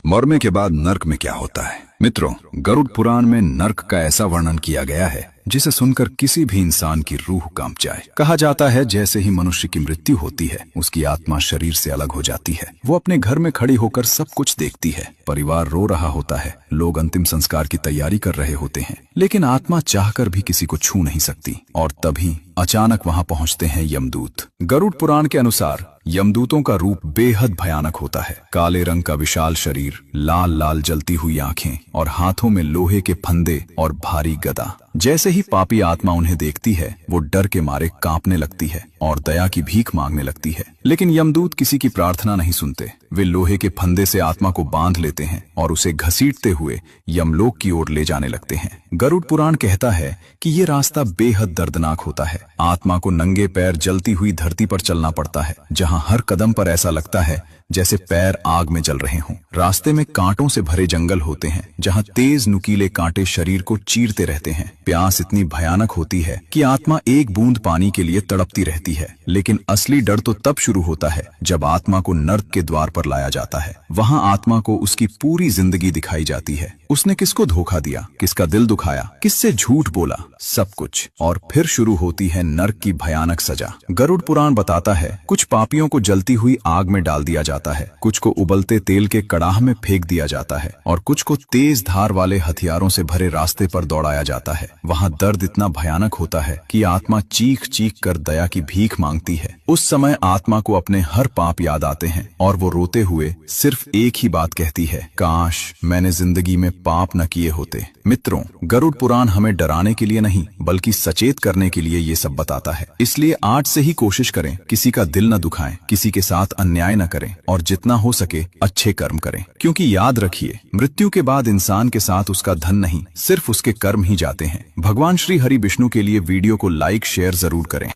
मरने के बाद नर्क में क्या होता है? मित्रों, गरुड़ पुराण में नर्क का ऐसा वर्णन किया गया है जिसे सुनकर किसी भी इंसान की रूह कांप जाए। कहा जाता है जैसे ही मनुष्य की मृत्यु होती है उसकी आत्मा शरीर से अलग हो जाती है। वो अपने घर में खड़ी होकर सब कुछ देखती है। परिवार रो रहा होता है, लोग अंतिम संस्कार की तैयारी कर रहे होते हैं, लेकिन आत्मा चाहकर भी किसी को छू नहीं सकती। और तभी अचानक वहां पहुंचते हैं यमदूत। गरुड़ पुराण के अनुसार यमदूतों का रूप बेहद भयानक होता है। काले रंग का विशाल शरीर, लाल लाल जलती हुई आंखें और हाथों में लोहे के फंदे और भारी गदा। जैसे ही पापी आत्मा उन्हें देखती है वो डर के मारे कांपने लगती है और दया की भीख मांगने लगती है। लेकिन यमदूत किसी की प्रार्थना नहीं सुनते। वे लोहे के फंदे से आत्मा को बांध लेते हैं और उसे घसीटते हुए यमलोक की ओर ले जाने लगते हैं। गरुड़ पुराण कहता है कि ये रास्ता बेहद दर्दनाक होता है। आत्मा को नंगे पैर जलती हुई धरती पर चलना पड़ता है, जहां हर कदम पर ऐसा लगता है जैसे पैर आग में जल रहे हों। रास्ते में कांटों से भरे जंगल होते हैं, जहां तेज नुकीले कांटे शरीर को चीरते रहते हैं। प्यास इतनी भयानक होती है कि आत्मा एक बूंद पानी के लिए तड़पती रहती है। लेकिन असली डर तो तब शुरू होता है जब आत्मा को नर्क के द्वार पर लाया जाता है। वहां आत्मा को उसकी पूरी जिंदगी दिखाई जाती है। उसने किसको धोखा दिया, किसका दिल दुखाया, किससे झूठ बोला, सब कुछ। और फिर शुरू होती है नर्क की भयानक सजा। गरुड़ पुराण बताता है कुछ पापियों को जलती हुई आग में डाल दिया जाता है, कुछ को उबलते तेल के कड़ाह में फेंक दिया जाता है और कुछ को तेज धार वाले हथियारों से भरे रास्ते पर दौड़ाया जाता है। वहां दर्द इतना भयानक होता है कि आत्मा चीख चीख कर दया की भीख मांगती है। उस समय आत्मा को अपने हर पाप याद आते हैं और वो रोते हुए सिर्फ एक ही बात कहती है, काश मैंने जिंदगी में पाप न किए होते। मित्रों, गरुड़ पुराण हमें डराने के लिए नहीं बल्कि सचेत करने के लिए ये सब बताता है। इसलिए आज से ही कोशिश करें किसी का दिल न दुखाएं, किसी के साथ अन्याय न करें और जितना हो सके अच्छे कर्म करें। क्योंकि याद रखिए, मृत्यु के बाद इंसान के साथ उसका धन नहीं, सिर्फ उसके कर्म ही जाते हैं। भगवान श्री हरि विष्णु के लिए वीडियो को लाइक शेयर जरूर करें।